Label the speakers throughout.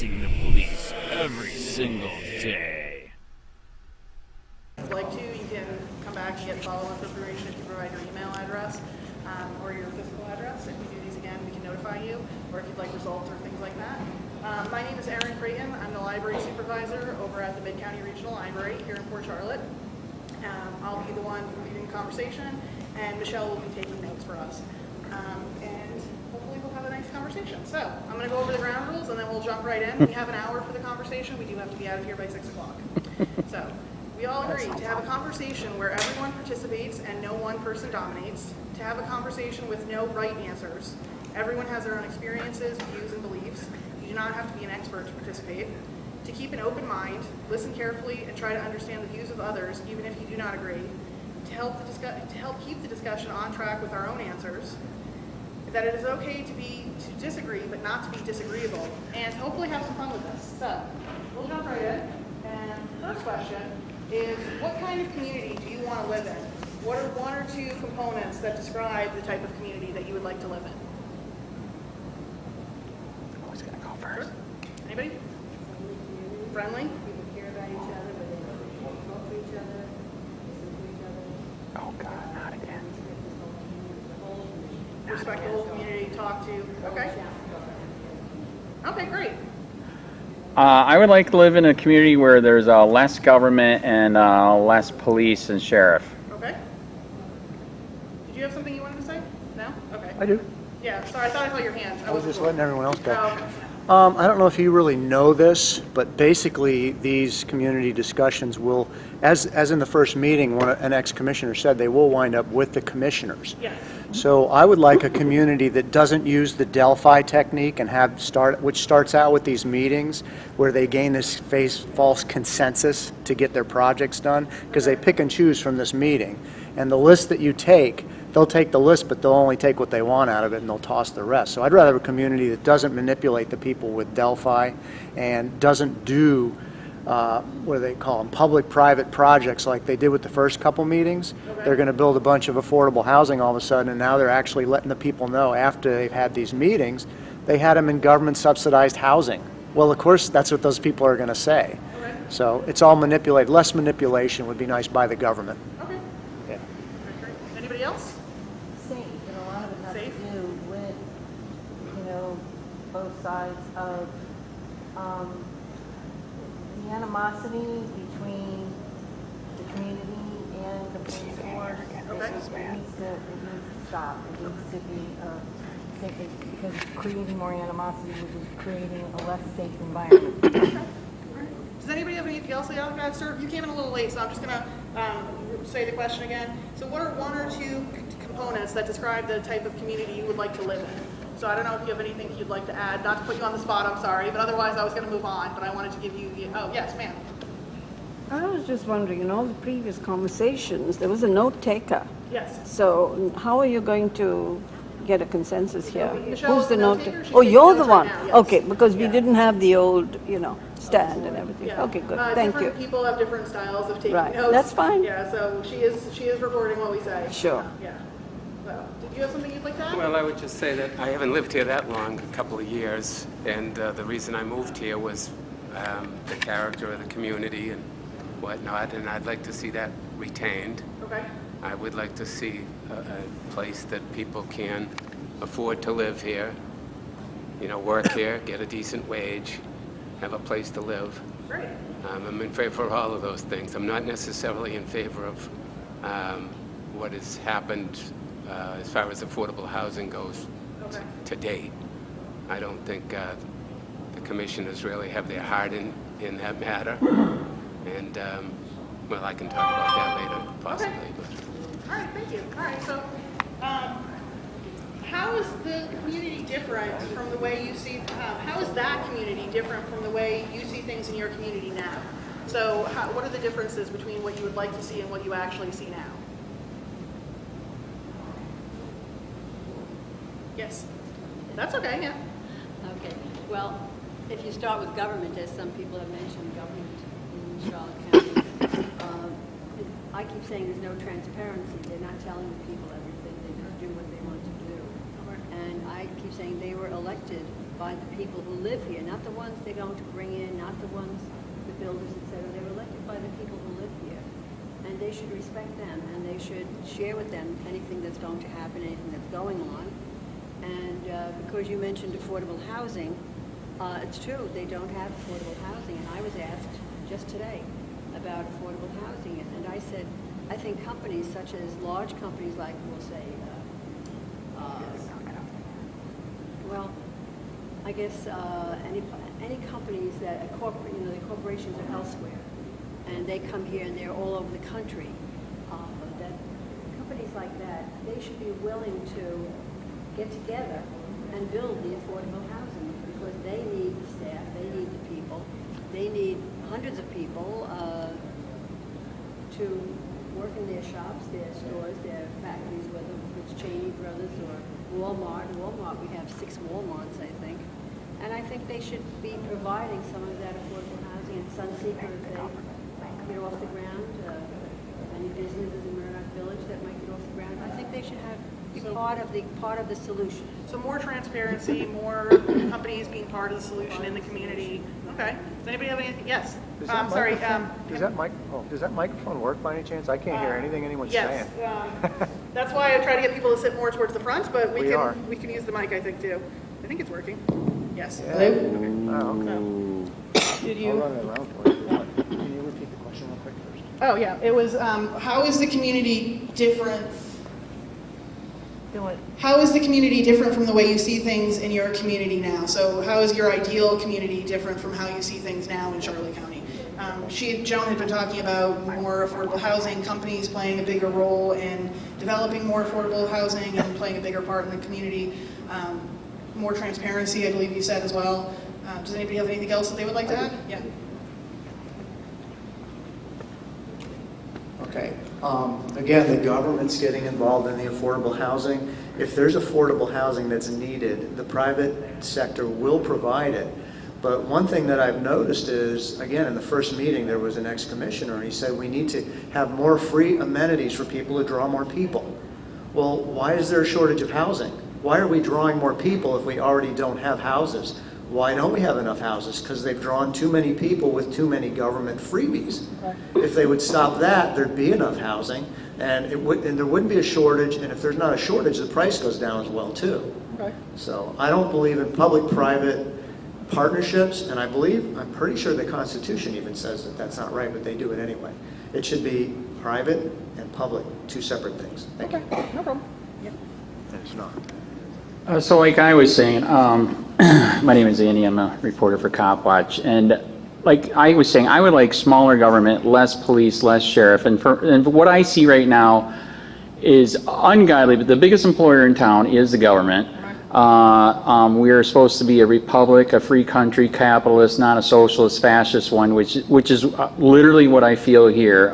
Speaker 1: facing the police every single day.
Speaker 2: If you'd like to, you can come back and get follow-up information if you provide your email address or your physical address. If we do these again, we can notify you, or if you'd like results or things like that. My name is Erin Creighton. I'm the library supervisor over at the Mid-County Regional Library here in Port Charlotte. I'll be the one leading the conversation, and Michelle will be taking notes for us. And hopefully we'll have a nice conversation. So I'm going to go over the ground rules, and then we'll jump right in. We have an hour for the conversation. We do have to be out of here by 6 o'clock. So we all agree to have a conversation where everyone participates and no one person dominates, to have a conversation with no right answers. Everyone has their own experiences, views, and beliefs. You do not have to be an expert to participate. To keep an open mind, listen carefully, and try to understand the views of others, even if you do not agree. To help keep the discussion on track with our own answers. That it is okay to disagree, but not to be disagreeable, and hopefully have some fun with this. So we'll jump right in. And first question is, what kind of community do you want to live in? What are one or two components that describe the type of community that you would like to live in?
Speaker 3: Who's gonna go first?
Speaker 2: Sure. Anybody? Friendly?
Speaker 4: People care about each other, but they don't talk to each other, listen to each other.
Speaker 3: Oh God, not again.
Speaker 2: Respect the whole community, talk to. Okay. Okay, great.
Speaker 3: I would like to live in a community where there's less government and less police and sheriff.
Speaker 2: Okay. Did you have something you wanted to say? No? Okay.
Speaker 5: I do.
Speaker 2: Yeah, sorry, I thought I saw your hand.
Speaker 5: I was just letting everyone else go.
Speaker 2: Oh, okay.
Speaker 5: I don't know if you really know this, but basically these community discussions will, as in the first meeting, an ex-commissioner said, they will wind up with the commissioners.
Speaker 2: Yes.
Speaker 5: So I would like a community that doesn't use the Delphi technique and which starts out with these meetings where they gain this false consensus to get their projects done, because they pick and choose from this meeting. And the list that you take, they'll take the list, but they'll only take what they want out of it, and they'll toss the rest. So I'd rather have a community that doesn't manipulate the people with Delphi and doesn't do, what do they call them, public-private projects like they did with the first couple meetings.
Speaker 2: Okay.
Speaker 5: They're going to build a bunch of affordable housing all of a sudden, and now they're actually letting the people know after they've had these meetings, they had them in government-subsidized housing. Well, of course, that's what those people are going to say.
Speaker 2: Okay.
Speaker 5: So it's all manipulated. Less manipulation would be nice by the government.
Speaker 2: Okay.
Speaker 5: Yeah.
Speaker 2: Okay, great. Anybody else?
Speaker 4: Safe, and a lot of it has
Speaker 2: Safe?
Speaker 4: to do with, both sides of the animosity between the community and the police force.
Speaker 2: Okay.
Speaker 4: It needs to stop. It needs to be, because it's creating more animosity, which is creating a less safe environment.
Speaker 2: Does anybody have anything else they got to serve? You came in a little late, so I'm just going to say the question again. So what are one or two components that describe the type of community you would like to live in? So I don't know if you have anything you'd like to add. Not to put you on the spot, I'm sorry, but otherwise I was going to move on, but I wanted to give you the, oh, yes, ma'am.
Speaker 6: I was just wondering, in all the previous conversations, there was a note taker.
Speaker 2: Yes.
Speaker 6: So how are you going to get a consensus here?
Speaker 2: Michelle
Speaker 6: Who's
Speaker 2: is
Speaker 6: the
Speaker 2: the note
Speaker 6: note
Speaker 2: taker.
Speaker 6: taker?
Speaker 2: She's
Speaker 6: Oh,
Speaker 2: taking
Speaker 6: you're the
Speaker 2: notes
Speaker 6: one.
Speaker 2: right now, yes.
Speaker 6: Okay, because we
Speaker 2: Yeah.
Speaker 6: didn't have the old, stand and everything.
Speaker 2: Yeah.
Speaker 6: Okay, good. Thank you.
Speaker 2: Different people have different styles of taking
Speaker 6: Right.
Speaker 2: notes.
Speaker 6: That's fine.
Speaker 2: Yeah, so she is recording what we say.
Speaker 6: Sure.
Speaker 2: Yeah. So, did you have something you'd like to add?
Speaker 7: Well, I would just say that I haven't lived here that long, a couple of years, and the reason I moved here was the character of the community and whatnot, and I'd like to see that retained.
Speaker 2: Okay.
Speaker 7: I would like to see a place that people can afford to live here, work here, get a decent wage, have a place to live.
Speaker 2: Great.
Speaker 7: I'm in favor of all of those things. I'm not necessarily in favor of what has happened as far as affordable housing goes
Speaker 2: Okay.
Speaker 7: to date. I don't think the commissioners really have their heart in that matter. And, well, I can talk about that later, possibly.
Speaker 2: Okay.
Speaker 7: But
Speaker 2: All right, thank you. All right, so how is the community different from the way you see, how is that community different from the way you see things in your community now? So what are the differences between what you would like to see and what you actually see now? Yes. That's okay, yeah.
Speaker 8: Okay, well, if you start with government, as some people have mentioned, government in Charlotte County, I keep saying there's no transparency. They're not telling the people everything. They don't do what they want to do. And I keep saying they were elected by the people who live here, not the ones they're going to bring in, not the ones, the builders, etc. They're elected by the people who live here. And they should respect them, and they should share with them anything that's going to happen, anything that's going on. And because you mentioned affordable housing, it's true, they don't have affordable housing. And I was asked just today about affordable housing, and I said, I think companies such as large companies like, we'll say, well, I guess any companies that the corporations are elsewhere, and they come here and they're all over the country. That companies like that, they should be willing to get together and build the affordable housing because they need the staff, they need the people, they need hundreds of people to work in their shops, their stores, their factories, whether it's Cheney Brothers or Walmart. Walmart, we have 6 Walmarts, I think. And I think they should be providing some of that affordable housing. And Sunseeker, if they get off the ground, any businesses in Murdoch Village that might get off the ground, I think they should be part of the solution.
Speaker 2: So more transparency, more companies being part of the solution in the community. Okay. Does anybody have anything? Yes.
Speaker 5: Does that microphone work by any chance? I can't hear anything anyone's saying.
Speaker 2: Yes. That's why I try to get people to sit more towards the front, but we can use the mic, I think, too. I think it's working. Yes.
Speaker 5: Yeah.
Speaker 2: Hello?
Speaker 5: Oh, okay.
Speaker 2: Did you?
Speaker 5: I'll run it around for you. Can you repeat the question real quick first?
Speaker 2: Oh, yeah. It was, how is the community different? How is the community different from the way you see things in your community now? So how is your ideal community different from how you see things now in Charlotte County? Joan had been talking about more affordable housing, companies playing a bigger role in developing more affordable housing and playing a bigger part in the community. More transparency, I believe you said as well. Does anybody have anything else that they would like to add? Yeah.
Speaker 5: Okay. Again, the government's getting involved in the affordable housing. If there's affordable housing that's needed, the private sector will provide it. But one thing that I've noticed is, again, in the first meeting, there was an ex-commissioner, and he said we need to have more free amenities for people to draw more people. Well, why is there a shortage of housing? Why are we drawing more people if we already don't have houses? Why don't we have enough houses? Because they've drawn too many people with too many government freebies. If they would stop that, there'd be enough housing, and there wouldn't be a shortage. And if there's not a shortage, the price goes down as well too.
Speaker 2: Okay.
Speaker 5: So I don't believe in public-private partnerships, and I'm pretty sure the Constitution even says that that's not right, but they do it anyway. It should be private and public, 2 separate things. Thank you.
Speaker 2: No problem. Yep.
Speaker 5: It's not.
Speaker 3: So like I was saying, my name is Andy, I'm a reporter for Copwatch, and like I was saying, I would like smaller government, less police, less sheriff, and what I see right now is ungodly, but the biggest employer in town is the government. We are supposed to be a republic, a free country, capitalist, not a socialist, fascist one, which is literally what I feel here.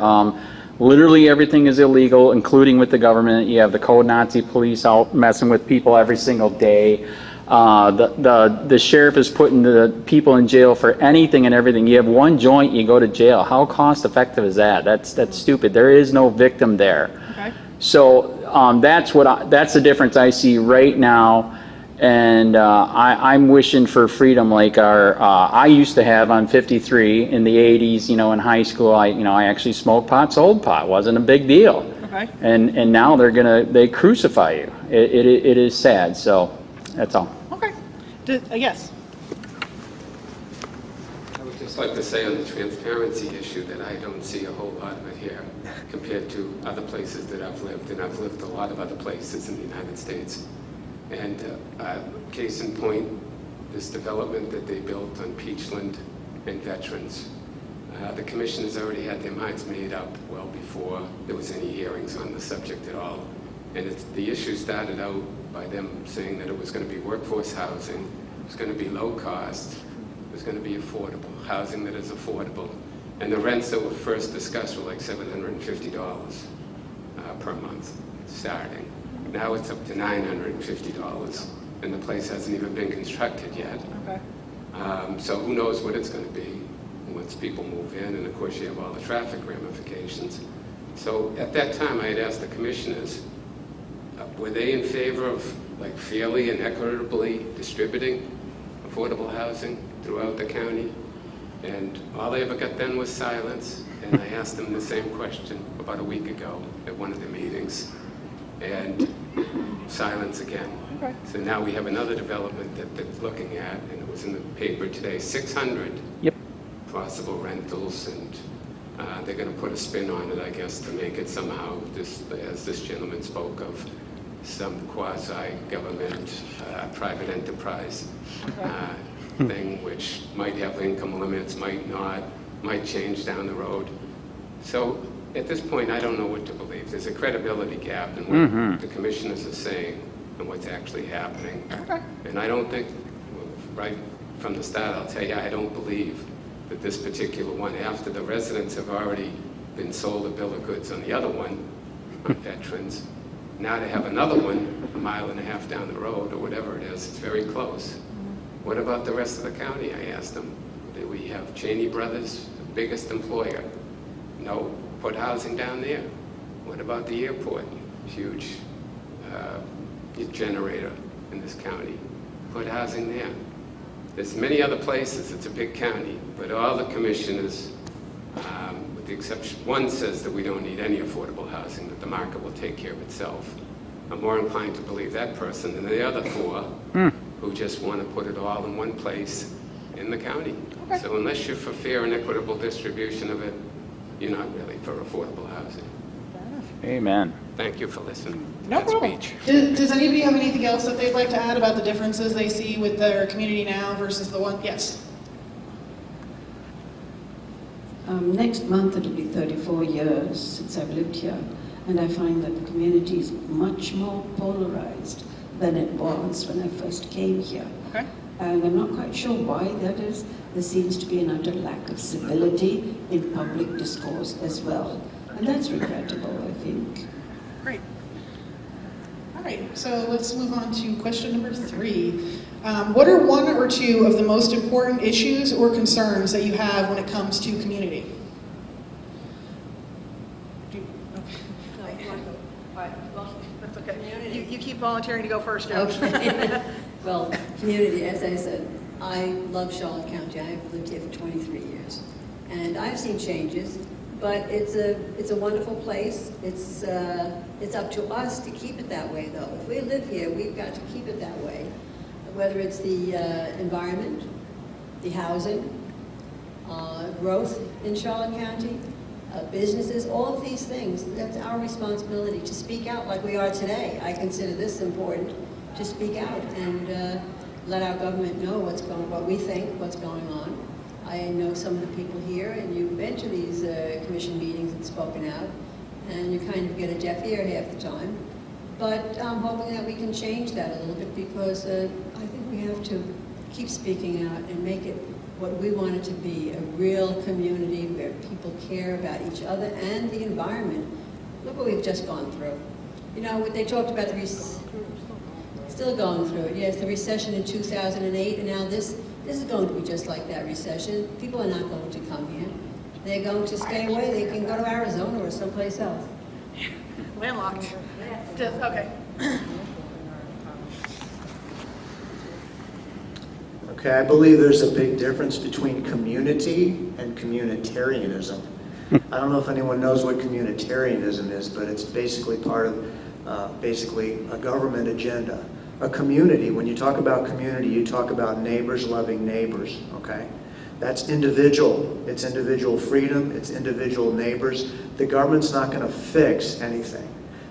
Speaker 3: Literally everything is illegal, including with the government. You have the code Nazi police out messing with people every single day. The sheriff is putting the people in jail for anything and everything. You have one joint, you go to jail. How cost effective is that? That's stupid. There is no victim there.
Speaker 2: Okay.
Speaker 3: So that's the difference I see right now. And I'm wishing for freedom like I used to have on 53 in the 80s. In high school, I actually smoked pot, sold pot. Wasn't a big deal.
Speaker 2: Okay.
Speaker 3: And now they crucify you. It is sad. So that's all.
Speaker 2: Okay. Yes.
Speaker 7: I would just like to say on the transparency issue that I don't see a whole lot of it here compared to other places that I've lived, and I've lived a lot of other places in the United States. And case in point, this development that they built on Peachland and Veterans, the commission has already had their minds made up well before there was any hearings on the subject at all. And the issue started out by them saying that it was going to be workforce housing, it was going to be low cost, it was going to be affordable, housing that is affordable. And the rents that were first discussed were like $750 per month starting. Now it's up to $950, and the place hasn't even been constructed yet.
Speaker 2: Okay.
Speaker 7: So who knows what it's going to be once people move in, and of course you have all the traffic ramifications. So at that time I had asked the commissioners, were they in favor of like fairly and equitably distributing, affordable housing throughout the county. And all I ever got then was silence. And I asked them the same question about a week ago at one of the meetings. And silence again.
Speaker 2: Okay.
Speaker 7: So now we have another development that they're looking at, and it was in the paper today, 600
Speaker 3: Yep.
Speaker 7: possible rentals, and they're going to put a spin on it, I guess, to make it somehow, as this gentleman spoke of, some quasi-government, private enterprise thing, which might have income limits, might not, might change down the road. So at this point, I don't know what to believe. There's a credibility gap in what the commissioners are saying and what's actually happening. And I don't think, right from the start, I'll tell you, I don't believe that this particular one, after the residents have already been sold a bill of goods on the other one, on veterans, now to have another one a mile and a half down the road or whatever it is, it's very close. What about the rest of the county, I asked them. We have Cheney Brothers, the biggest employer. No, put housing down there. What about the airport? Huge generator in this county. Put housing there. There's many other places, it's a big county, but all the commissioners, with the exception, one says that we don't need any affordable housing, that the market will take care of itself. I'm more inclined to believe that person than the other four who just want to put it all in one place in the county.
Speaker 2: Okay.
Speaker 7: So unless you're for fair and equitable distribution of it, you're not really for affordable housing.
Speaker 3: Amen.
Speaker 7: Thank you for listening to
Speaker 2: No
Speaker 7: that
Speaker 2: problem.
Speaker 7: speech.
Speaker 2: Does anybody have anything else that they'd like to add about the differences they see with their community now versus the one? Yes.
Speaker 6: Next month it'll be 34 years since I've lived here, and I find that the community is much more polarized than it was when I first came here.
Speaker 2: Okay.
Speaker 6: And I'm not quite sure why that is. There seems to be an utter lack of civility in public discourse as well. And that's regrettable, I think.
Speaker 2: Great. All right, so let's move on to question number 3. What are one or two of the most important issues or concerns that you have when it comes to community? That's okay. You keep volunteering to go first, Joe.
Speaker 8: Okay. Well, community, as I said, I love Charlotte County. I've lived here for 23 years. And I've seen changes, but it's a wonderful place. It's up to us to keep it that way, though. If we live here, we've got to keep it that way. Whether it's the environment, the housing, growth in Charlotte County, businesses, all of these things, that's our responsibility to speak out like we are today. I consider this important, to speak out and let our government know what we think, what's going on. I know some of the people here, and you've been to these commission meetings and spoken out, and you kind of get a deaf ear half the time. But I'm hoping that we can change that a little bit, because I think we have to keep speaking out and make it what we want it to be, a real community where people care about each other and the environment. Look what we've just gone through. You know, they talked about still going through it, yes, the recession in 2008, and now this is going to be just like that recession. People are not going to come here. They're going to stay away. They can go to Arizona or someplace else.
Speaker 2: Landlocked. Just, okay.
Speaker 5: Okay, I believe there's a big difference between community and communitarianism. I don't know if anyone knows what communitarianism is, but it's basically part of basically a government agenda. A community, when you talk about community, you talk about neighbors loving neighbors, okay? That's individual. It's individual freedom. It's individual neighbors. The government's not going to fix anything.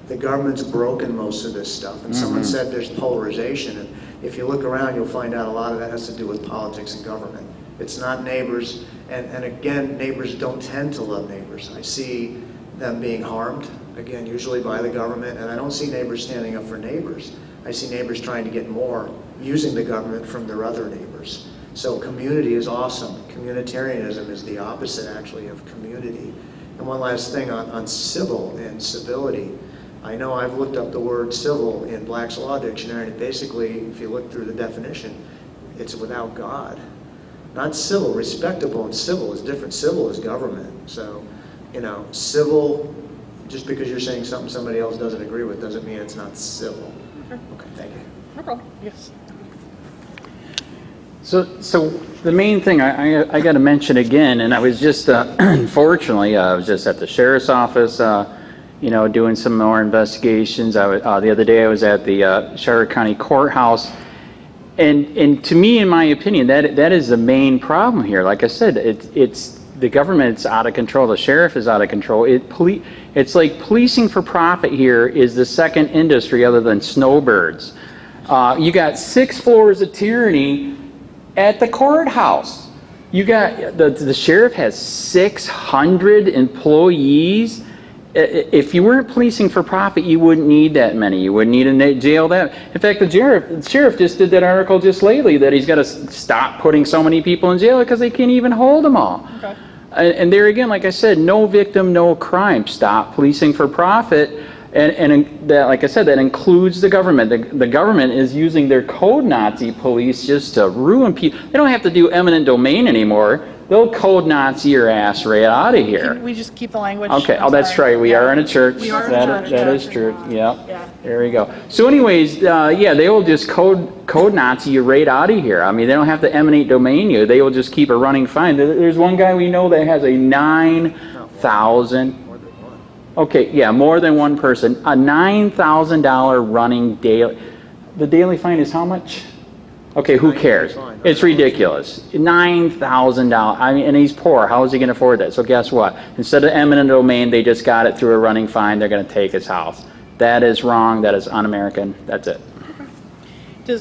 Speaker 5: The government's broken most of this stuff. And someone said there's polarization. And if you look around, you'll find out a lot of that has to do with politics and government. It's not neighbors. And again, neighbors don't tend to love neighbors. I see them being harmed, again, usually by the government. And I don't see neighbors standing up for neighbors. I see neighbors trying to get more using the government from their other neighbors. So community is awesome. Communitarianism is the opposite, actually, of community. And one last thing on civil and civility. I know I've looked up the word civil in Black's Law Dictionary, and basically, if you look through the definition, it's without God. Not civil. Respectable and civil is different. Civil is government. So, you know, civil, just because you're saying something somebody else doesn't agree with doesn't mean it's not civil. Okay, thank you.
Speaker 2: No problem. Yes.
Speaker 3: So the main thing I got to mention again, and I was just, unfortunately, I was just at the sheriff's office, you know, doing some more investigations. The other day I was at the Charlotte County Courthouse, and to me, in my opinion, that is the main problem here. Like I said, it's the government's out of control. The sheriff is out of control. It's like policing for profit here is the second industry other than snowbirds. You got 6 floors of tyranny at the courthouse. You got the sheriff has 600 employees. If you weren't policing for profit, you wouldn't need that many. You wouldn't need a jail that. In fact, the sheriff just did that article just lately that he's got to stop putting so many people in jail because they can't even hold them all.
Speaker 2: Okay.
Speaker 3: And there again, like I said, no victim, no crime. Stop policing for profit. And that, like I said, that includes the government. The government is using their code Nazi police just to ruin people. They don't have to do eminent domain anymore. They'll code Nazi your ass right out of here.
Speaker 2: Can we just keep the language?
Speaker 3: Okay.
Speaker 2: I'm
Speaker 3: Oh, that's
Speaker 2: sorry.
Speaker 3: right. We are in a church.
Speaker 2: We are in a church.
Speaker 3: That is true.
Speaker 2: Yeah.
Speaker 3: Yeah. There we go. So, anyways, yeah, they will just code Nazi you right out of here. I mean, they don't have to eminent domain you. They will just keep a running fine. There's one guy we know that has a 9,000. Okay, yeah, more than one person. A $9,000 running daily. The daily fine is how much? Okay, who cares? It's ridiculous. $9,000. I mean, and he's poor. How is he going to afford that? So guess what? Instead of eminent domain, they just got it through a running fine. They're going to take his house. That is wrong. That is un-American. That's it.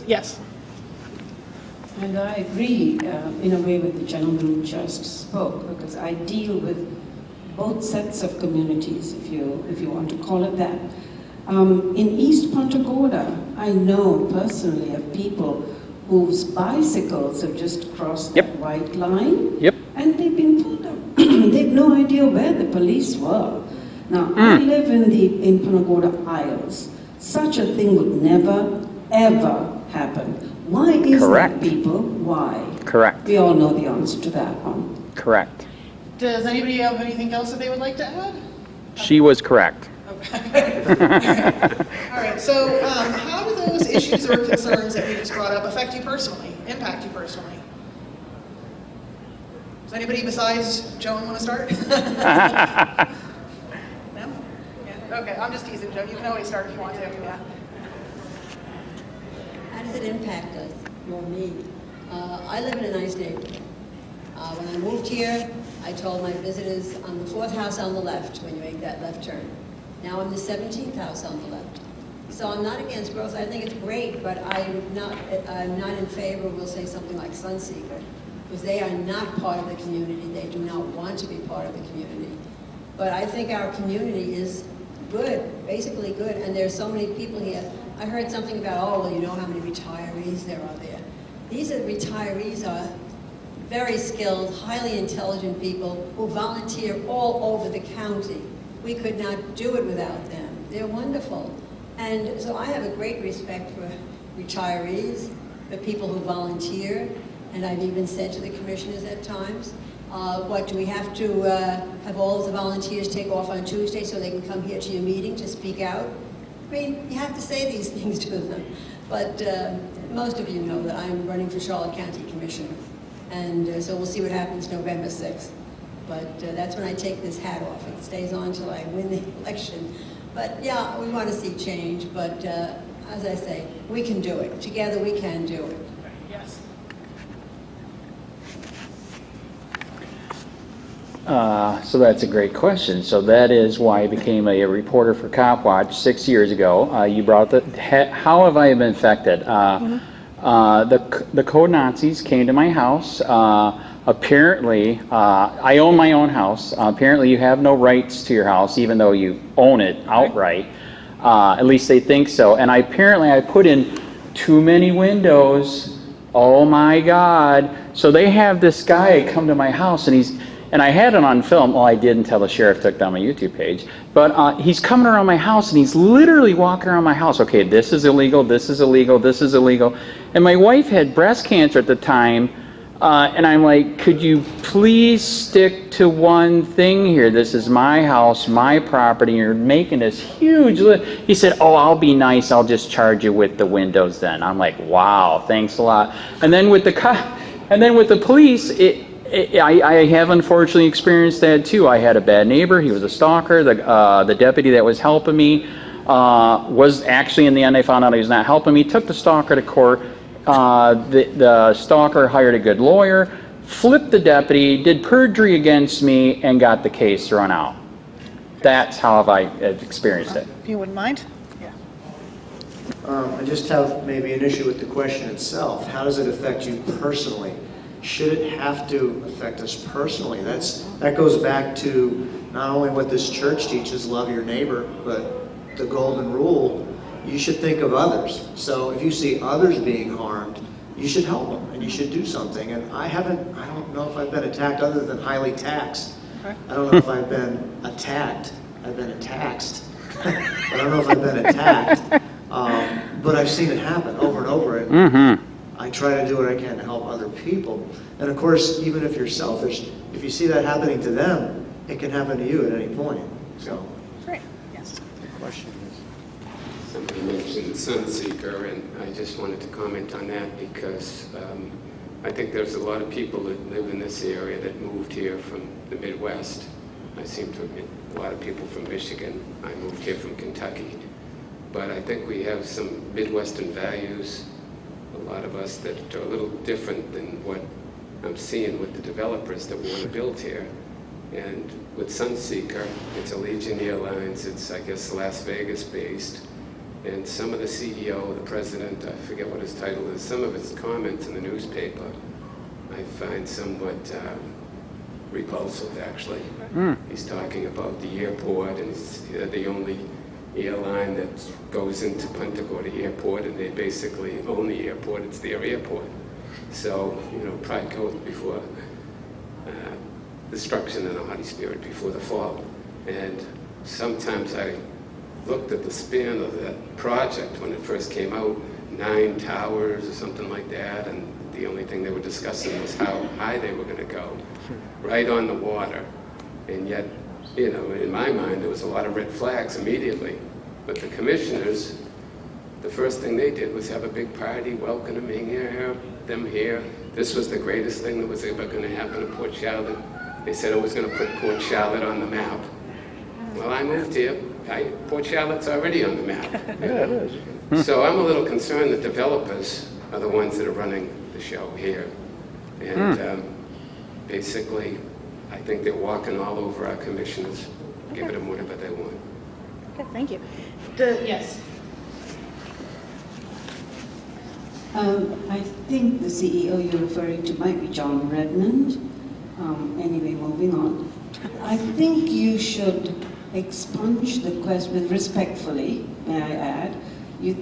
Speaker 2: Yes.
Speaker 6: And I agree in a way with the gentleman who just spoke, because I deal with both sets of communities, if you want to call it that. In East Punta Gorda, I know personally of people whose bicycles have just crossed that white line, and they've been pulled up. They've no idea where the police were. Now, I live in Punta Gorda Isles. Such a thing would never, ever happen. Why is that, people? Why?
Speaker 3: Correct.
Speaker 6: We all know the answer to that one.
Speaker 3: Correct.
Speaker 2: Does anybody have anything else that they would like to add?
Speaker 3: She was correct.
Speaker 2: Okay. All right. So, how do those issues or concerns that we just brought up affect you personally, impact you personally? Does anybody besides Joan want to start? No? Yeah. Okay. I'm just teasing, Joan. You can always start if you want to. Yeah.
Speaker 8: How does it impact us, or me? I live in a nice neighborhood. When I moved here, I told my visitors, I'm the 4th house on the left when you make that left turn. Now I'm the 17th house on the left. So I'm not against growth. I think it's great, but I'm not in favor, we'll say something like Sunseeker, because they are not part of the community. They do not want to be part of the community. But I think our community is good, basically good, and there's so many people here. I heard something about, oh, well, you know how many retirees there are there. These retirees are very skilled, highly intelligent people who volunteer all over the county. We could not do it without them. They're wonderful. And so I have a great respect for retirees, for people who volunteer, and I've even said to the commissioners at times, what, do we have to have all of the volunteers take off on Tuesday so they can come here to your meeting to speak out? I mean, you have to say these things to them. But most of you know that I'm running for Charlotte County Commissioner. And so we'll see what happens November 6th. But that's when I take this hat off. It stays on until I win the election. But yeah, we want to see change. But as I say, we can do it. Together we can do it.
Speaker 2: Yes.
Speaker 3: So that's a great question. So that is why I became a reporter for Copwatch 6 years ago. You brought how have I been affected? The code Nazis came to my house. Apparently, I own my own house. Apparently, you have no rights to your house, even though you own it outright. At least they think so. And I put in too many windows. Oh my God! So they have this guy come to my house, and I had it on film. Well, I did until the sheriff took down my YouTube page. But he's coming around my house, and he's literally walking around my house. Okay, this is illegal, this is illegal, this is illegal. And my wife had breast cancer at the time, and I'm like, could you please stick to one thing here? This is my house, my property, and you're making this huge He said, oh, I'll be nice, I'll just charge you with the windows then. I'm like, wow, thanks a lot. And then with the And then with the police, I have unfortunately experienced that too. I had a bad neighbor. He was a stalker. The deputy that was helping me was actually, in the end, I found out he was not helping me. Took the stalker to court. The stalker hired a good lawyer, flipped the deputy, did perjury against me, and got the case thrown out. That's how I've experienced it.
Speaker 2: If you wouldn't mind? Yeah.
Speaker 5: I just have maybe an issue with the question itself. How does it affect you personally? Should it have to affect us personally? That goes back to not only what this church teaches, love your neighbor, but the golden rule, you should think of others. So if you see others being harmed, you should help them and you should do something. And I don't know if I've been attacked other than highly taxed.
Speaker 2: Okay.
Speaker 5: I don't know if I've been attacked. I've been taxed. But I don't know if I've been attacked. But I've seen it happen over and over. And I try to do what I can to help other people. And of course, even if you're selfish, if you see that happening to them, it can happen to you at any point. So,
Speaker 2: Great. Yes.
Speaker 5: the question is.
Speaker 7: Somebody mentioned Sunseeker, and I just wanted to comment on that because I think there's a lot of people that live in this area that moved here from the Midwest. I seem to have met a lot of people from Michigan. I moved here from Kentucky. But I think we have some Midwestern values, a lot of us that are a little different than what I'm seeing with the developers that want to build here. And with Sunseeker, it's Allegiant Airlines, it's, I guess, Las Vegas based. And some of the CEO, the president, I forget what his title is, some of his comments in the newspaper, I find somewhat repulsive, actually. He's talking about the airport, and it's the only airline that goes into Punta Gorda Airport, and they basically own the airport. It's their airport. So, pride goes before destruction and a haughty spirit before the fall. And sometimes I looked at the span of that project when it first came out, 9 towers or something like that, and the only thing they were discussing was how high they were going to go, right on the water. And yet, in my mind, there was a lot of red flags immediately. But the commissioners, the first thing they did was have a big party welcoming them here. This was the greatest thing that was ever going to happen to Port Charlotte. They said it was going to put Port Charlotte on the map. Well, I moved here. Port Charlotte's already on the map.
Speaker 5: Yeah, it is.
Speaker 7: So I'm a little concerned that developers are the ones that are running the show here. And basically, I think they're walking all over our commissioners, giving them whatever they want.
Speaker 2: Okay, thank you. Yes.
Speaker 6: I think the CEO you're referring to might be John Redmond. Anyway, moving on. I think you should expunge the question, respectfully, may I add,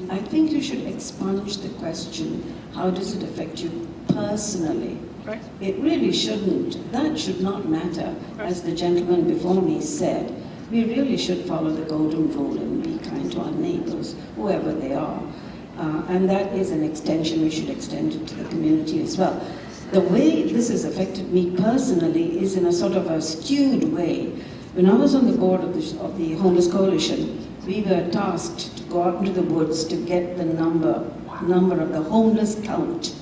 Speaker 6: I think you should expunge the question, how does it affect you personally?
Speaker 2: Right.
Speaker 6: It really shouldn't. That should not matter. As the gentleman before me said, we really should follow the golden rule and be kind to our neighbors, whoever they are. And that is an extension, we should extend it to the community as well. The way this has affected me personally is in a sort of a skewed way. When I was on the board of the Homeless Coalition, we were tasked to go out into the woods to get the number of the homeless count.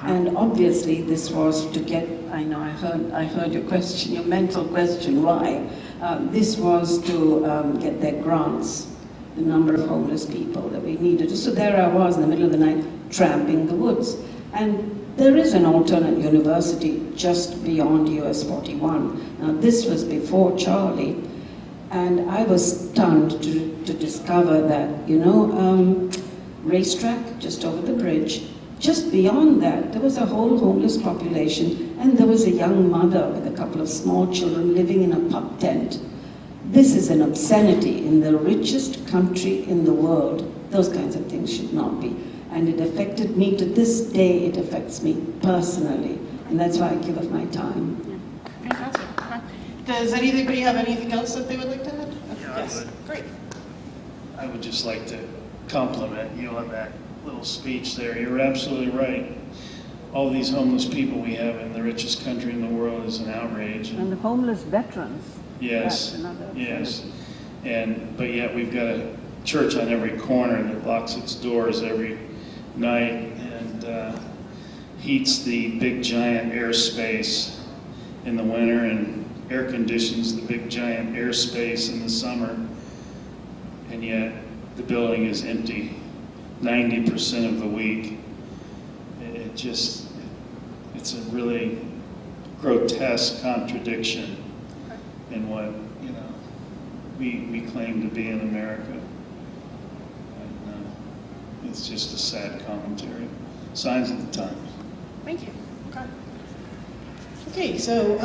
Speaker 6: And obviously this was to get, I heard your question, your mental question, why? This was to get their grants, the number of homeless people that we needed. So there I was in the middle of the night, tramping the woods. And there is an alternate university just beyond US 41. Now this was before Charlie, and I was stunned to discover that, racetrack just over the bridge, just beyond that, there was a whole homeless population, and there was a young mother with a couple of small children living in a pup tent. This is an obscenity in the richest country in the world. Those kinds of things should not be. And it affected me to this day, it affects me personally. And that's why I give up my time.
Speaker 2: Fantastic. Okay. Does anybody have anything else that they would like to add?
Speaker 9: Yeah,
Speaker 2: Yes.
Speaker 9: I would.
Speaker 2: Great.
Speaker 9: I would just like to compliment you on that little speech there. You're absolutely right. All these homeless people we have in the richest country in the world is an outrage.
Speaker 4: And the homeless veterans.
Speaker 9: Yes,
Speaker 4: That's another
Speaker 9: yes.
Speaker 4: absurdity.
Speaker 9: But yet we've got a church on every corner that locks its doors every night and heats the big giant airspace in the winter and air conditions the big giant airspace in the summer, and yet the building is empty 90% of the week. It's a really grotesque contradiction in what, you know, we claim to be in America. And, it's just a sad commentary. Signs of the times.
Speaker 2: Thank you. Okay. Okay, so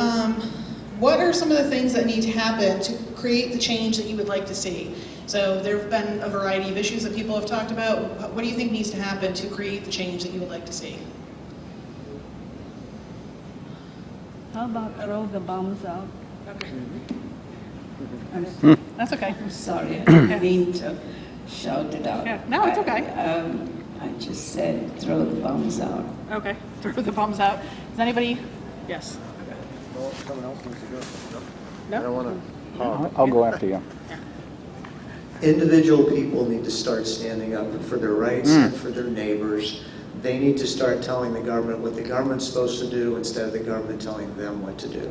Speaker 2: what are some of the things that need to happen to create the change that you would like to see? So there have been a variety of issues that people have talked about. What do you think needs to happen to create the change that you would like to see?
Speaker 10: How about throw the bombs out?
Speaker 2: Okay.
Speaker 10: I'm
Speaker 2: That's okay.
Speaker 6: I'm sorry, I didn't mean to shout it out.
Speaker 2: Yeah, no, it's okay.
Speaker 6: I just said throw the bombs out.
Speaker 2: Okay, throw the bums out. Does anybody? Yes.
Speaker 5: Someone else needs to go.
Speaker 2: No?
Speaker 5: I don't want to.
Speaker 3: I'll go after you.
Speaker 5: Individual people need to start standing up for their rights and for their neighbors. They need to start telling the government what the government's supposed to do instead of the government telling them what to do.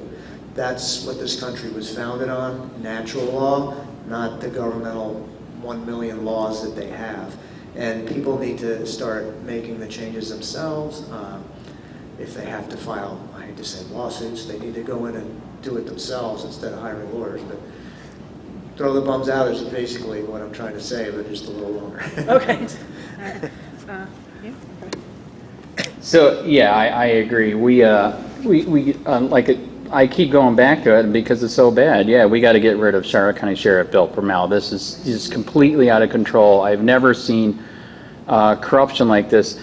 Speaker 5: That's what this country was founded on, natural law, not the governmental 1 million laws that they have. And people need to start making the changes themselves. If they have to file, I hate to say lawsuits, they need to go in and do it themselves instead of hiring lawyers. But throw the bums out is basically what I'm trying to say, but just a little longer.
Speaker 2: Okay. All right. You? Okay.
Speaker 3: So, yeah, I agree. I keep going back to it because it's so bad. Yeah, we got to get rid of Charlotte County Sheriff Bill Prummeell. This is completely out of control. I've never seen corruption like this.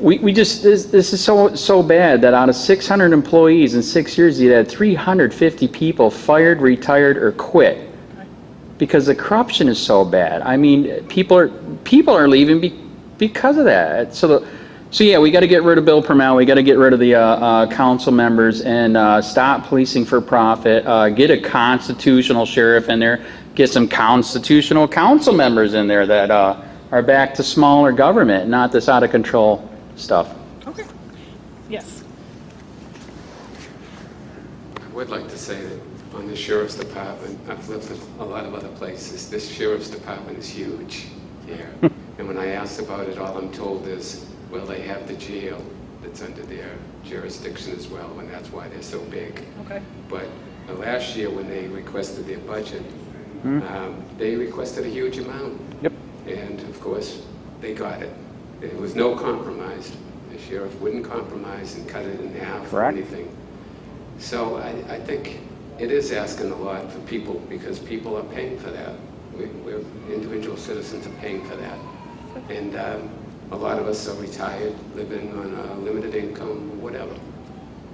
Speaker 3: This is so bad that out of 600 employees in 6 years, you had 350 people fired, retired, or quit because the corruption is so bad. I mean, people are leaving because of that. So yeah, we got to get rid of Bill Prummeell. We got to get rid of the council members and stop policing for profit. Get a constitutional sheriff in there. Get some constitutional council members in there that are back to smaller government, not this out of control stuff.
Speaker 2: Okay. Yes.
Speaker 7: I would like to say that on the sheriff's department, I've lived in a lot of other places. This sheriff's department is huge here. And when I asked about it, all I'm told is, well, they have the jail that's under their jurisdiction as well, and that's why they're so big.
Speaker 2: Okay.
Speaker 7: But last year, when they requested their budget, they requested a huge amount.
Speaker 3: Yep.
Speaker 7: And of course, they got it. There was no compromise. The sheriff wouldn't compromise and cut it in half or anything. So I think it is asking a lot for people because people are paying for that. We're individual citizens are paying for that. And a lot of us are retired, living on a limited income, or whatever.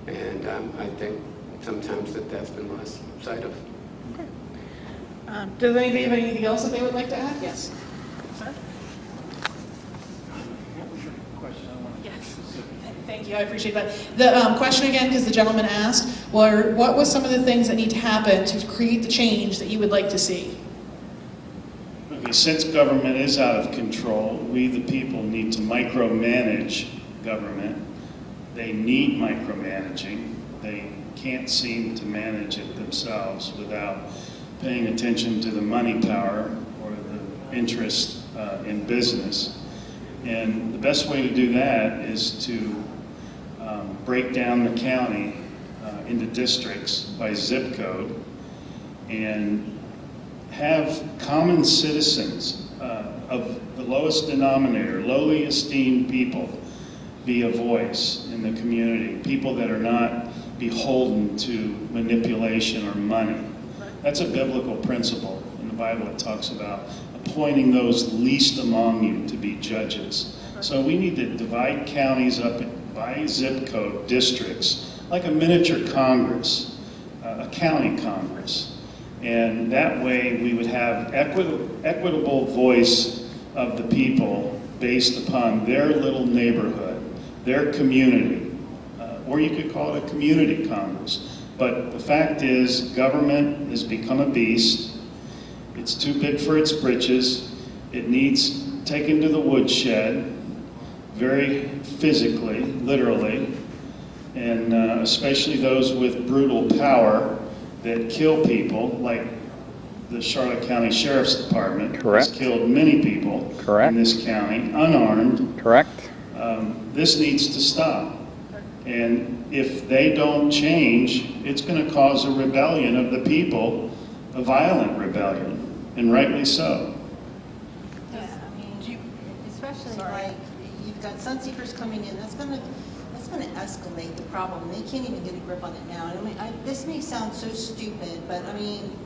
Speaker 7: And I think sometimes that's been lost sight of.
Speaker 2: Okay. Does anybody have anything else that they would like to add? Yes. Sir?
Speaker 9: What was your question? I want to
Speaker 2: Yes. Thank you. I appreciate that. The question again, because the gentleman asked, what was some of the things that need to happen to create the change that you would like to see?
Speaker 9: Okay, since government is out of control, we the people need to micromanage government. They need micromanaging. They can't seem to manage it themselves without paying attention to the money power or the interest in business. And the best way to do that is to break down the county into districts by zip code and have common citizens of the lowest denominator, lowly esteemed people, be a voice in the community, people that are not beholden to manipulation or money. That's a biblical principle. In the Bible it talks about appointing those least among you to be judges. So we need to divide counties up by zip code districts, like a miniature Congress, a county Congress. And that way we would have equitable voice of the people based upon their little neighborhood, their community, or you could call it a community Congress. But the fact is, government has become a beast. It's too big for its britches. It needs taken to the woodshed. very physically, literally, and especially those with brutal power that kill people, like the Charlotte County Sheriff's Department.
Speaker 3: Correct.
Speaker 9: Has killed many people.
Speaker 3: Correct.
Speaker 9: In this county, unarmed.
Speaker 3: Correct.
Speaker 9: This needs to stop. And if they don't change, it's going to cause a rebellion of the people, a violent rebellion, and rightly so.
Speaker 11: Yeah, I mean, especially like, you've got Sunseekers coming in, that's gonna escalate the problem. They can't even get a grip on it now. And I mean, this may sound so stupid, but I mean,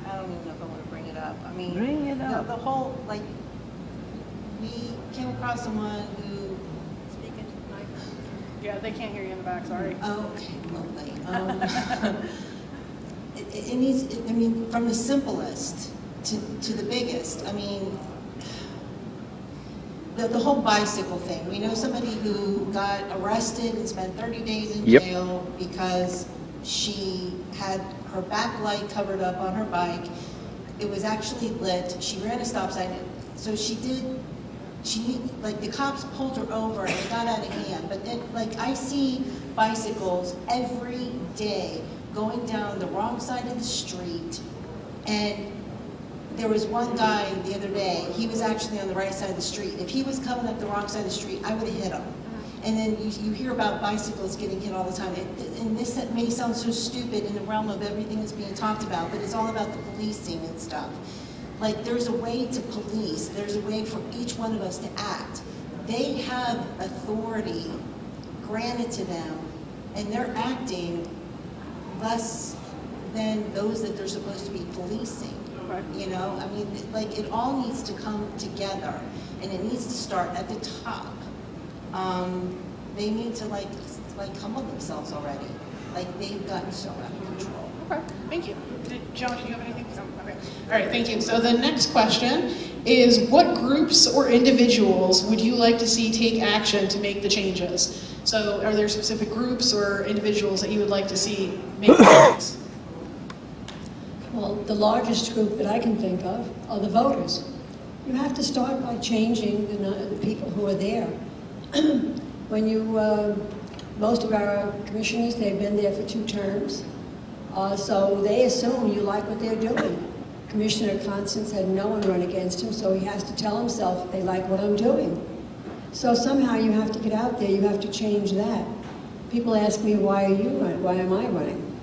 Speaker 11: I don't even know if I want to bring it up. I mean,
Speaker 10: Bring it up.
Speaker 11: The whole, like, we came across someone who,
Speaker 2: Yeah, they can't hear you in the back, sorry.
Speaker 11: oh, okay, lovely. It needs, I mean, from the simplest to the biggest. I mean, the whole bicycle thing. We know somebody who got arrested and spent 30 days in
Speaker 3: Yep.
Speaker 11: jail because she had her back light covered up on her bike. It was actually lit. She ran a stop sign. So like the cops pulled her over and it got out of hand. But then, like, I see bicycles every day going down the wrong side of the street, and there was one guy the other day, he was actually on the right side of the street. If he was coming up the wrong side of the street, I would have hit him. And then you hear about bicycles getting hit all the time. And this may sound so stupid in the realm of everything that's being talked about, but it's all about the policing and stuff. Like, there's a way to police. There's a way for each one of us to act. They have authority granted to them, and they're acting less than those that they're supposed to be policing.
Speaker 2: Right.
Speaker 11: You know, I mean, like, it all needs to come together, and it needs to start at the top. They need to like humble themselves already. Like, they've gotten so out of control.
Speaker 12: Okay, thank you. Joan, do you have anything? No, okay. All right, thank you. So the next question is, what groups or individuals would you like to see take action to make the changes? So are there specific groups or individuals that you would like to see make changes?
Speaker 13: Well, the largest group that I can think of are the voters. You have to start by changing the people who are there. When most of our commissioners, they've been there for 2 terms, so they assume you like what they're doing. Commissioner Constance had no one run against him, so he has to tell himself they like what I'm doing. So somehow you have to get out there, you have to change that. People ask me, why are you running? Why am I running?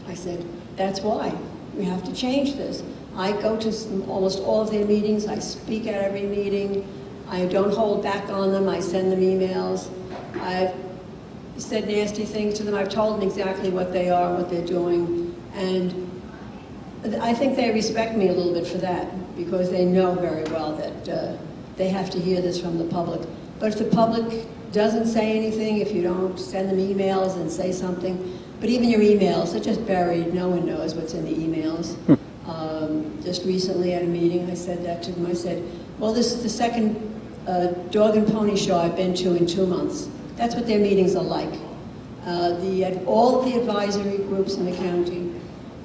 Speaker 13: I said, that's why. We have to change this. I go to almost all of their meetings, I speak at every meeting, I don't hold back on them, I send them emails. I've said nasty things to them, I've told them exactly what they are, what they're doing, and I think they respect me a little bit for that, because they know very well that they have to hear this from the public. But if the public doesn't say anything, if you don't send them emails and say something, but even your emails, they're just buried, no one knows what's in the emails. Just recently at a meeting, I said that to them, I said, well, this is the second dog and pony show I've been to in 2 months. That's what their meetings are like. All of the advisory groups in the county,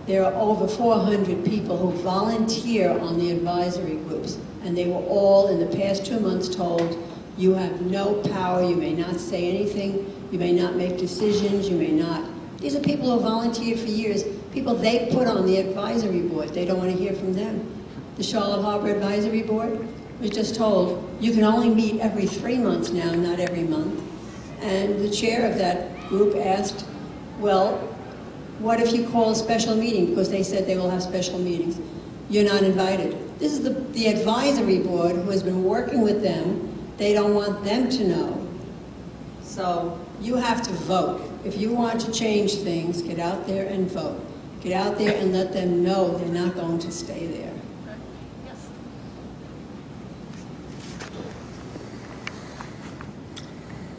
Speaker 13: there are over 400 people who volunteer on the advisory groups, and they were all in the past 2 months told, you have no power, you may not say anything, you may not make decisions, you may not. These are people who volunteered for years, people they put on the advisory board. They don't want to hear from them. The Charlotte Harbor Advisory Board was just told, you can only meet every 3 months now, not every month. And the chair of that group asked, well, what if you call a special meeting? Because they said they will have special meetings. You're not invited. This is the advisory board who has been working with them. They don't want them to know. So you have to vote. If you want to change things, get out there and vote. Get out there and let them know they're not going to stay there.
Speaker 2: Yes.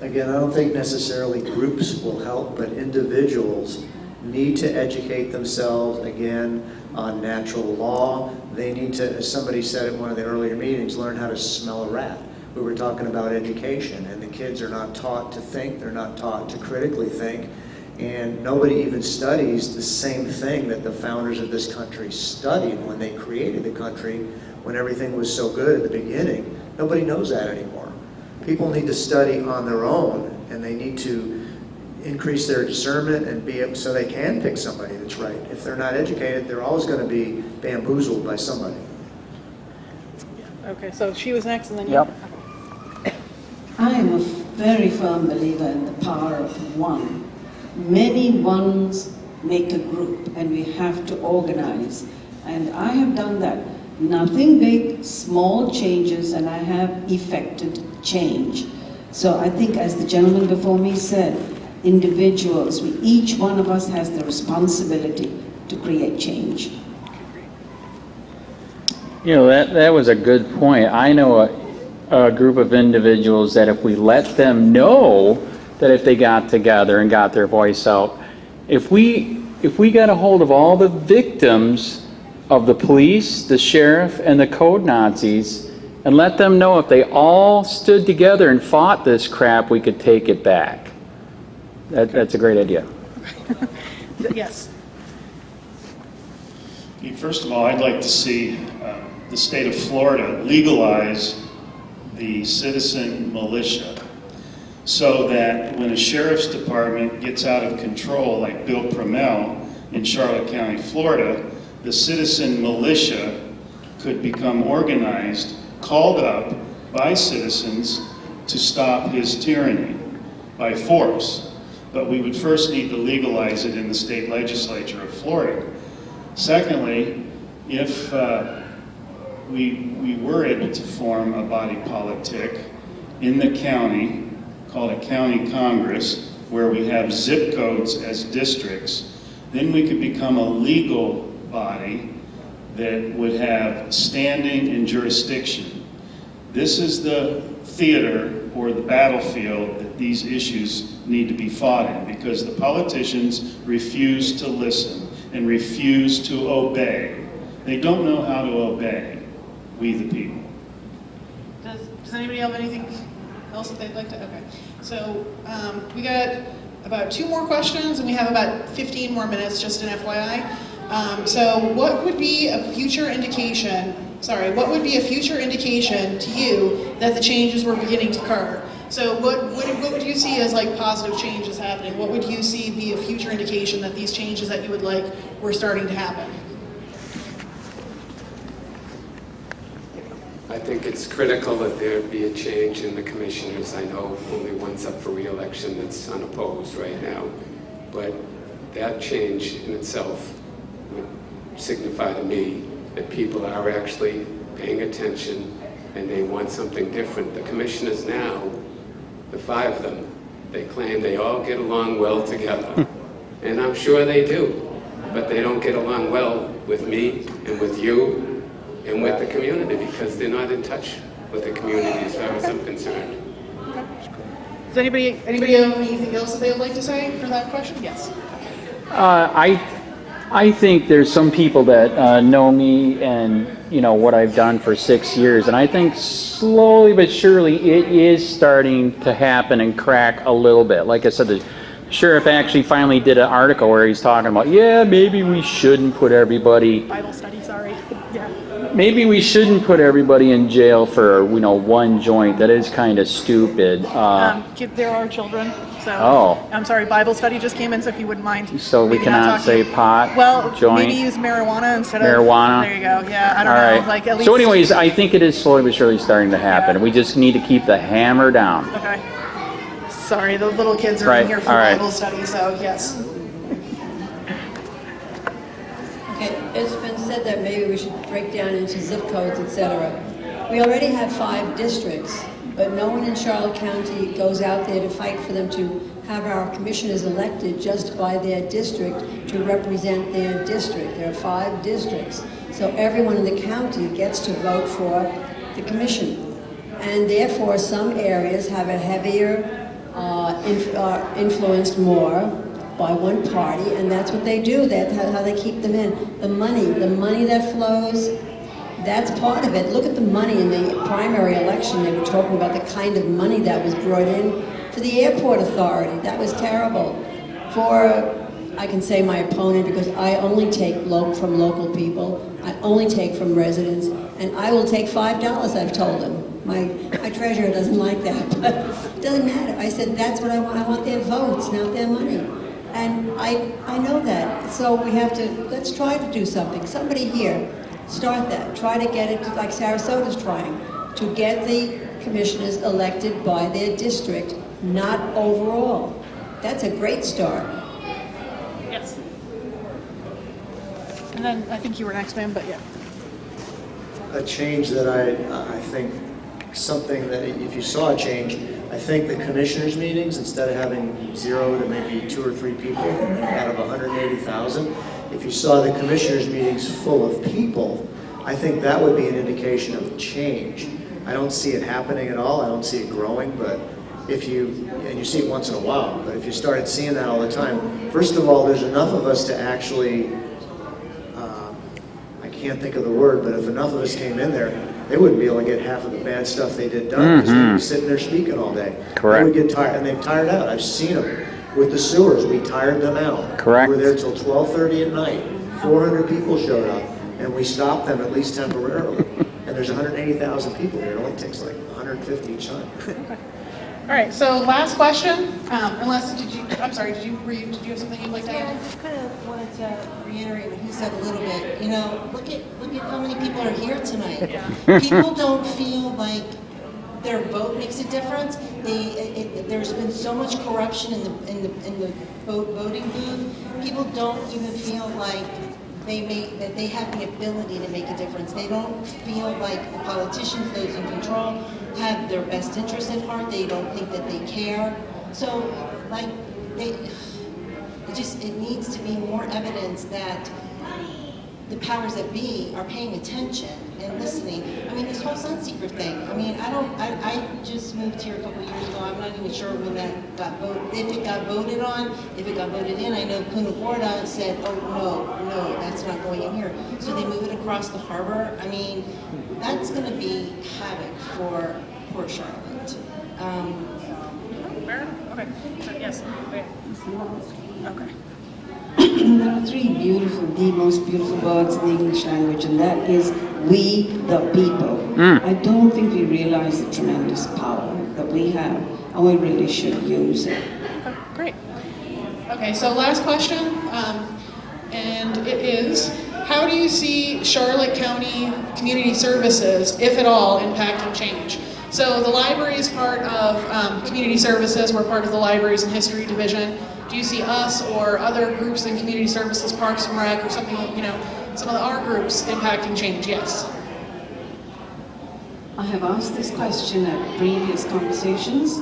Speaker 5: Again, I don't think necessarily groups will help, but individuals need to educate themselves, again, on natural law. They need to, as somebody said at one of the earlier meetings, learn how to smell a rat. We were talking about education, and the kids are not taught to think, they're not taught to critically think, and nobody even studies the same thing that the founders of this country studied when they created the country, when everything was so good at the beginning. Nobody knows that anymore. People need to study on their own, and they need to increase their discernment and be able, so they can pick somebody that's right. If they're not educated, they're always going to be bamboozled by somebody.
Speaker 2: Okay, so she was next, and then you.
Speaker 3: Yep.
Speaker 6: I am a very firm believer in the power of one. Many ones make a group, and we have to organize. And I have done that. Nothing big, small changes, and I have effected change. So I think, as the gentleman before me said, individuals, each one of us has the responsibility to create change.
Speaker 3: You know, that was a good point. I know a group of individuals that if we let them know that if they got together and got their voice out, if we got a hold of all the victims of the police, the sheriff, and the code Nazis, and let them know if they all stood together and fought this crap, we could take it back. That's a great idea.
Speaker 2: Yes.
Speaker 9: First of all, I'd like to see the state of Florida legalize the citizen militia so that when a sheriff's department gets out of control, like Bill Prummeell in Charlotte County, Florida, the citizen militia could become organized, called up by citizens to stop his tyranny by force. But we would first need to legalize it in the state legislature of Florida. Secondly, if we were able to form a body politic in the county called a county congress where we have zip codes as districts, then we could become a legal body that would have standing and jurisdiction. This is the theater or the battlefield that these issues need to be fought in, because the politicians refuse to listen and refuse to obey. They don't know how to obey, we the people.
Speaker 12: Does anybody have anything else that they'd like to? Okay. So we got about 2 more questions, and we have about 15 more minutes, just an FYI. So what would be a future indication, what would be a future indication to you that the changes were beginning to occur? So what would you see as like positive changes happening? What would you see be a future indication that these changes that you would like were starting to happen?
Speaker 7: I think it's critical that there be a change in the commissioners. I know only one's up for re-election that's unopposed right now, but that change in itself would signify to me that people are actually paying attention and they want something different. The commissioners now, the 5 of them, they claim they all get along well together, and I'm sure they do, but they don't get along well with me and with you and with the community because they're not in touch with the community as far as I'm concerned.
Speaker 2: Does anybody have anything else that they would like to say for that question? Yes.
Speaker 3: I think there's some people that know me and you know what I've done for 6 years, and I think slowly but surely it is starting to happen and crack a little bit. Like I said, the sheriff actually finally did an article where he's talking about, yeah, maybe we shouldn't put everybody.
Speaker 2: Bible study, sorry. Yeah.
Speaker 3: Maybe we shouldn't put everybody in jail for, you know, one joint. That is kind of stupid.
Speaker 2: There are children, so.
Speaker 3: Oh.
Speaker 2: I'm sorry, Bible study just came in, so if you wouldn't mind.
Speaker 3: So we cannot say pot,
Speaker 2: well,
Speaker 3: joint.
Speaker 2: Maybe use marijuana instead of.
Speaker 3: Marijuana.
Speaker 2: There you go, yeah, I don't
Speaker 3: All
Speaker 2: know.
Speaker 3: right.
Speaker 2: Like at least.
Speaker 3: So anyways, I think it is slowly but surely starting to happen. Yeah. We just need to keep the hammer down.
Speaker 2: Okay. Sorry, the little kids are in here for Bible study, so yes.
Speaker 8: Okay, it's been said that maybe we should break down into zip codes, etc. We already have 5 districts, but no one in Charlotte County goes out there to fight for them to have our commissioners elected just by their district to represent their district. There are 5 districts, so everyone in the county gets to vote for the commission. And therefore, some areas have a heavier, influenced more by one party, and that's what they do. That's how they keep them in. The money that flows, that's part of it. Look at the money in the primary election. They were talking about the kind of money that was brought in for the airport authority. That was terrible. I can say my opponent, because I only take from local people. I only take from residents, and I will take $5, I've told them.
Speaker 13: My treasurer doesn't like that, but it doesn't matter. I said, that's what I want. I want their votes, not their money. And I know that. So we have to, let's try to do something. Somebody here, start that. Try to get it, like Sarasota's trying, to get the commissioners elected by their district, not overall. That's a great start.
Speaker 12: Yes. And then I think you were next, ma'am, but yeah.
Speaker 5: A change that I think, something that if you saw a change, I think the commissioners meetings, instead of having 0 to maybe 2 or 3 people out of 180,000, if you saw the commissioners meetings full of people, I think that would be an indication of change. I don't see it happening at all. I don't see it growing, but if you, and you see it once in a while, but if you started seeing that all the time, first of all, there's enough of us to actually, I can't think of the word, but if enough of us came in there, they wouldn't be able to get half of the bad stuff they did done, because they'd be sitting there speaking all day.
Speaker 3: Correct.
Speaker 5: They would get tired, and they've tired out. I've seen them with the sewers. We tired them out.
Speaker 3: Correct.
Speaker 5: We were there till 12:30 at night. 400 people showed up, and we stopped them at least temporarily. And there's 180,000 people here. It only takes like 150 each time.
Speaker 12: All right, so last question, unless, I'm sorry, did you have something you'd like to
Speaker 11: Yeah,
Speaker 12: add?
Speaker 11: I just kind of wanted to reiterate what he said a little bit. You know, look at how many people are here tonight. People don't feel like their vote makes a difference. There's been so much corruption in the voting booth. People don't even feel like that they have the ability to make a difference. They don't feel like the politicians, those in control, have their best interest at heart. They don't think that they care. So, like, it needs to be more evidence that the powers that be are paying attention and listening. I mean, this whole Sunseeker thing. I mean, I just moved here a couple of years ago. I'm not even sure when that got voted, if it got voted on, if it got voted in. I know Punta Gorda said, oh, no, that's not going in here. So they move it across the harbor. I mean, that's going to be havoc for Port Charlotte.
Speaker 12: Fair enough. Okay. So, yes. Okay.
Speaker 6: There are 3 beautiful, the most beautiful words in the English language, and that is we the people. I don't think we realize the tremendous power that we have, and we really should use it.
Speaker 12: Okay, great. Okay, so last question, and it is, how do you see Charlotte County Community Services, if at all, impacting change? So the library is part of community services. We're part of the Libraries and History Division. Do you see us or other groups in community services, Parks and Rec, or something, some of our groups impacting change? Yes.
Speaker 6: I have asked this question at previous conversations.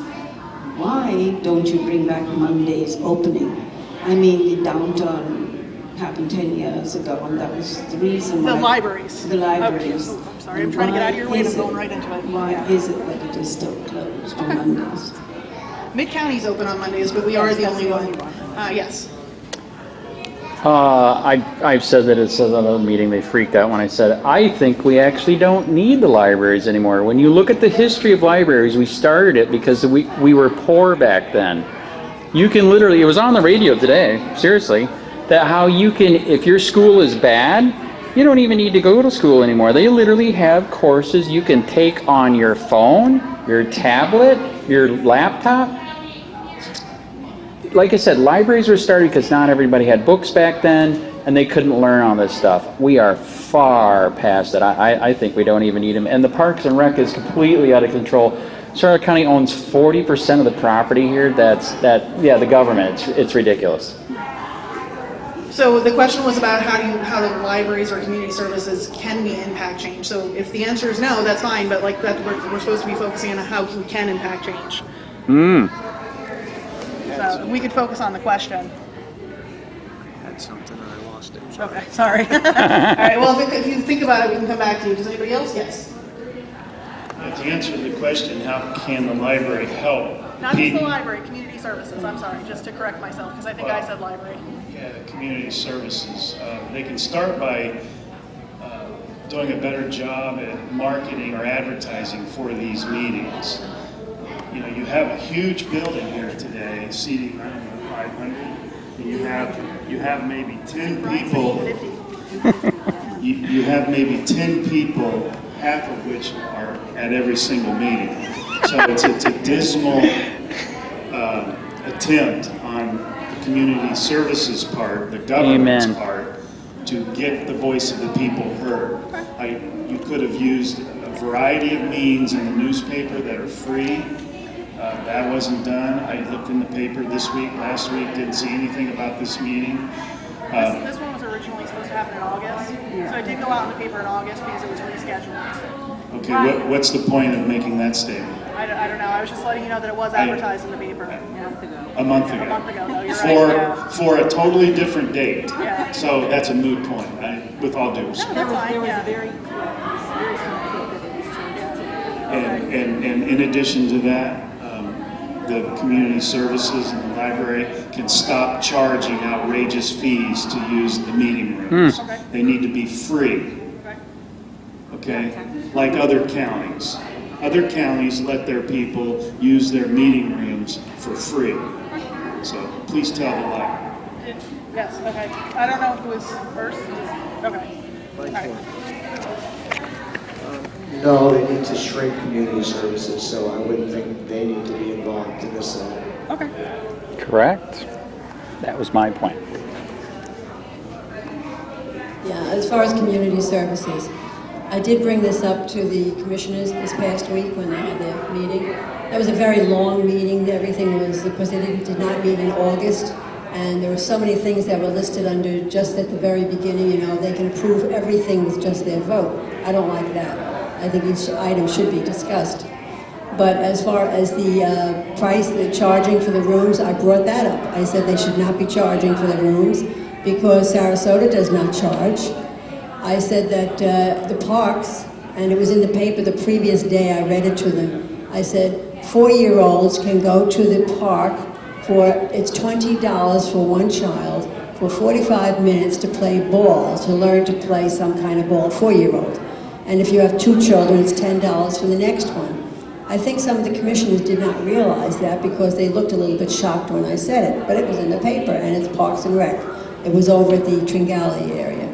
Speaker 6: Why don't you bring back Monday's opening? I mean, the downtown happened 10 years ago, and that was the reason why.
Speaker 12: The libraries.
Speaker 6: The libraries.
Speaker 12: Okay. I'm sorry, I'm trying to get out of your way, and I'm going right into it.
Speaker 6: Why is it that it is still closed on Mondays?
Speaker 12: Mid-County's open on Mondays, but we are the only one. Yes.
Speaker 3: I've said that at another meeting, they freaked out when I said, I think we actually don't need the libraries anymore. When you look at the history of libraries, we started it because we were poor back then. You can literally, it was on the radio today, seriously, that how you can, if your school is bad, you don't even need to go to school anymore. They literally have courses you can take on your phone, your tablet, your laptop. Like I said, libraries were started because not everybody had books back then, and they couldn't learn all this stuff. We are far past it. I think we don't even need them. And the Parks and Rec is completely out of control. Charlotte County owns 40% of the property here. The government. It's ridiculous.
Speaker 12: So the question was about how the libraries or community services can we impact change. So if the answer is no, that's fine. But like that, we're supposed to be focusing on how we can impact change. So we could focus on the question.
Speaker 5: I had something and I lost it.
Speaker 12: Okay, sorry. All right. Well, if you think about it, we can come back to you. Does anybody else? Yes.
Speaker 9: To answer the question, how can the library help?
Speaker 12: Not just the library, community services. I'm sorry, just to correct myself because I think I said library.
Speaker 9: Yeah, community services. They can start by doing a better job at marketing or advertising for these meetings. You know, you have a huge building here today, seating, I don't know, 500. And you have maybe 10 people. You have maybe 10 people half of which are at every single meeting. So it's a dismal attempt on the community services part, the government's
Speaker 3: Amen.
Speaker 9: part, to get the voice of the people heard. You could have used a variety of means in the newspaper that are free. That wasn't done. I looked in the paper this week, last week, didn't see anything about this meeting.
Speaker 2: This one was originally supposed to happen in August, so it did go out in the paper in August because it was rescheduled.
Speaker 9: Okay, what's the point of making that statement?
Speaker 2: I don't know, I was just letting you know that it was advertised in the paper.
Speaker 9: A month ago.
Speaker 2: A month ago, no, you're right, yeah.
Speaker 9: For a totally different date.
Speaker 2: Yeah.
Speaker 9: So that's a moot point, with all due
Speaker 2: No,
Speaker 9: respect.
Speaker 2: that's fine, yeah.
Speaker 9: And in addition to that, the community services and the library can stop charging outrageous fees to use the meeting rooms.
Speaker 2: Okay.
Speaker 9: They need to be free. Okay? Like other counties. Other counties let their people use their meeting rooms for free. So please tell the library.
Speaker 2: Yes, okay. I don't know who was first. Okay. All right.
Speaker 5: No, they need to shrink community services, so I wouldn't think they need to be involved in this at all.
Speaker 2: Okay.
Speaker 3: Correct. That was my point.
Speaker 13: Yeah, as far as community services, I did bring this up to the commissioners this past week when they had their meeting. That was a very long meeting. Everything was, because they did not meet in August, and there were so many things that were listed under just at the very beginning, you know, they can approve everything with just their vote. I don't like that. I think each item should be discussed. But as far as the price, the charging for the rooms, I brought that up. I said they should not be charging for the rooms because Sarasota does not charge. I said that the parks, and it was in the paper the previous day, I read it to them. I said 4-year-olds can go to the park for, it's $20 for one child for 45 minutes to play ball, to learn to play some kind of ball, 4-year-old. And if you have 2 children, it's $10 for the next one. I think some of the commissioners did not realize that because they looked a little bit shocked when I said it, but it was in the paper, and it's Parks and Rec. It was over at the Tringali area.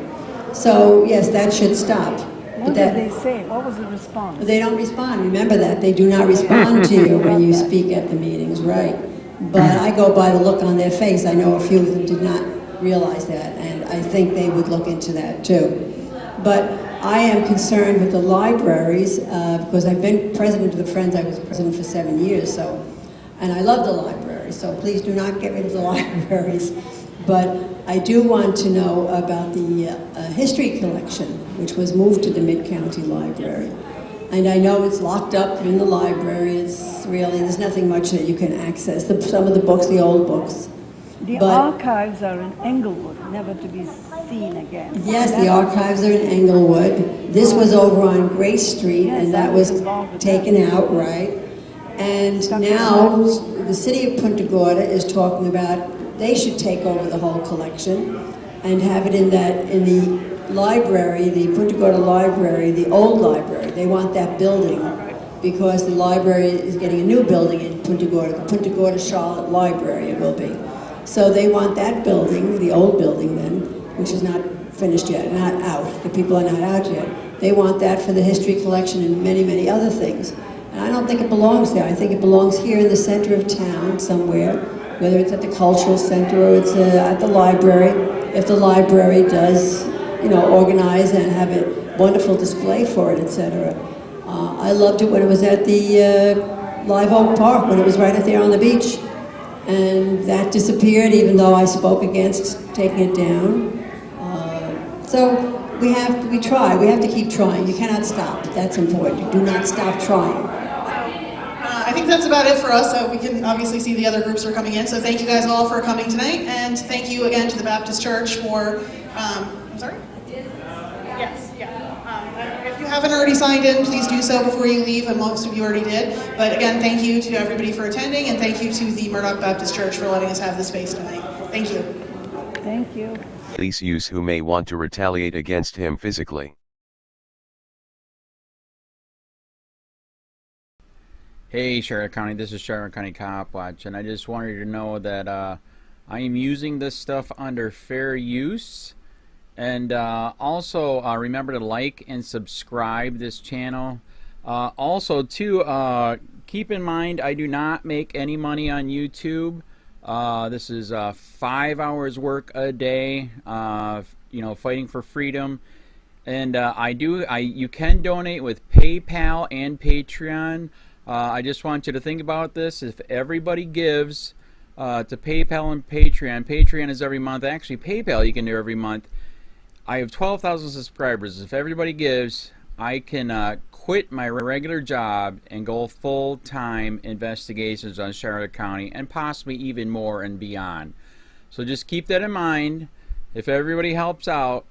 Speaker 13: So, yes, that should stop.
Speaker 10: What did they say? What was the response?
Speaker 13: They don't respond. Remember that. They do not respond to you when you speak at the meetings, right? But I go by the look on their face. I know a few of them did not realize that, and I think they would look into that too. But I am concerned with the libraries because I've been president of the Friends. I was president for 7 years, so, and I love the libraries, so please do not get rid of the libraries. But I do want to know about the history collection, which was moved to the Mid-County Library. And I know it's locked up in the library. It's really, there's nothing much that you can access. Some of the books, the old books.
Speaker 10: The archives are in Englewood, never to be seen again.
Speaker 13: Yes, the archives are in Englewood. This was over on Grace Street, and that was taken out, right? And now the city of Punta Gorda is talking about they should take over the whole collection and have it in the library, the Punta Gorda Library, the old library. They want that building because the library is getting a new building in Punta Gorda, the Punta Gorda Charlotte Library it will be. So they want that building, the old building then, which is not finished yet, not out. The people are not out yet. They want that for the history collection and many, many other things. And I don't think it belongs there. I think it belongs here in the center of town somewhere, whether it's at the cultural center or it's at the library. If the library does, you know, organize and have a wonderful display for it, etc. I loved it when it was at the Live Oak Park, when it was right out there on the beach. And that disappeared, even though I spoke against taking it down. So we have to keep trying. You cannot stop. That's important. You do not stop trying.
Speaker 12: I think that's about it for us. So we can obviously see the other groups are coming in. So thank you guys all for coming tonight, and thank you again to the Baptist Church for. I'm sorry. Yes. Yeah. If you haven't already signed in, please do so before you leave, and most of you already did. But again, thank you to everybody for attending, and thank you to the Murdoch Baptist Church for letting us have this space tonight. Thank you.
Speaker 10: Thank you.
Speaker 14: Police use who may want to retaliate against him physically.
Speaker 3: Hey Charlotte County, this is Charlotte County Copwatch, and I just wanted you to know that I am using this stuff under fair use, And also remember to like and subscribe this channel. Also too, keep in mind I do not make any money on YouTube. This is 5 hours work a day, you know, fighting for freedom. And you can donate with PayPal and Patreon. I just want you to think about this. If everybody gives to PayPal and Patreon, Patreon is every month. Actually, PayPal you can do every month. I have 12,000 subscribers. If everybody gives, I can quit my regular job and go full-time investigations on Charlotte County and possibly even more and beyond. So just keep that in mind. If everybody helps out,